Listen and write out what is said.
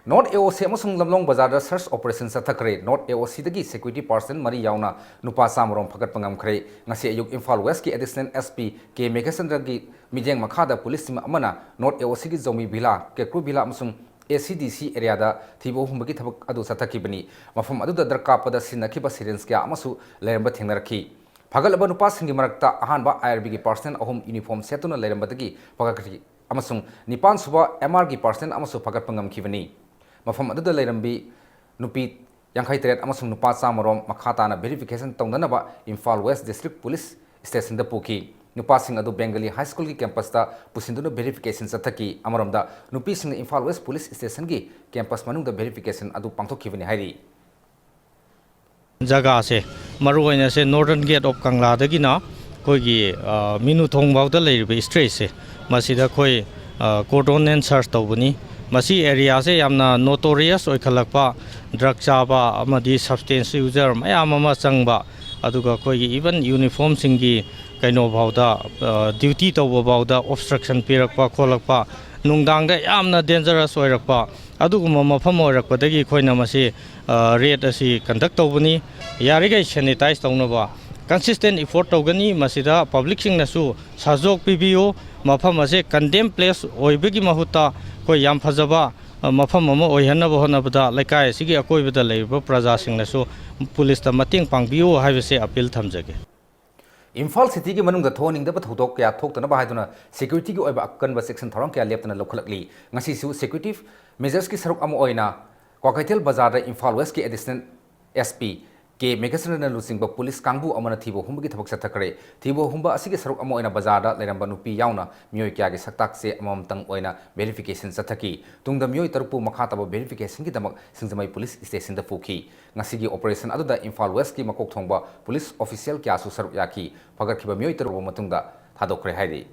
North AOC amasung Lilong Bazaar search operation sathakre North AOC dagi security person mari yauna nupa samrom phagat pangam khre ngasi ayuk Imphal West ki additional SP K Meghachandra gi mijeng makhada police team amana North AOC gi Zomi Villa Kekru Villa amasung ACDC area da thibo humbagi thabak adu sathakibani mafam adu da darkapada sinakhiba sirens kya amasu leramba thengnarakhi phagalaba nupa singi marakta ahanba IRB gi person ahum uniform setuna lerambadagi phagakri amasung nipan suba MR gi person amasu phagat pangam khibani mafam aduda leirambi nupi yankhai teret amasung nupa samarom makhata na verification tongdanaba Imphal West District Police Station da puki nupa sing adu Bengali High School ki campus ta pusinduna verification sathaki amaromda nupi sing Imphal West Police Station ki campus manungda verification adu pangthokkhibani hairi jaga se maruoina se Northern Gate of Kangla dagina koigi minu thongbawda leiribe street se masida khoi cordon and search tawbani masi area se yamna notorious oikhalakpa drug chaba amadi substance user mayam ama changba aduga koigi even uniform singi kaino bawda duty tawba bawda obstruction pirakpa kholakpa nungdangda yamna dangerous oirakpa aduguma mafam oirakpadagi khoina masi raid asi conduct tawbani yarigai sanitize tawnaba consistent effort tawgani masida public sing nasu sajok pbo mafam ase condemn place oibagi mahuta koi yam phajaba mafam ama oihanaba honabada laikai sigi akoibada leiba praja sing nasu police ta mating pangbiu haibase appeal thamjage Imphal City ki manungda thoningdaba thodok kya thoktana ba haiduna security ki oiba akkanba section thorong kya leptana lokhalakli ngasi su security measures ki saruk ama oina Kwakeithel Bazar da Imphal West ki additional SP K Meghachandra lusingba police kangbu amana thibo humbagi thabak sathakre thibo humba asigi saruk amo oina bazar da leramba nupi yauna myoi kya ge saktak se amamtang oina verification sathaki tungda myoi tarpu makhataba verification ki damak Singjamei Police Station da phuki ngasigi operation aduda Imphal West ki makok thongba police official kya su saruk yaki phagarkhiba myoi taruba matungda thadokre hairi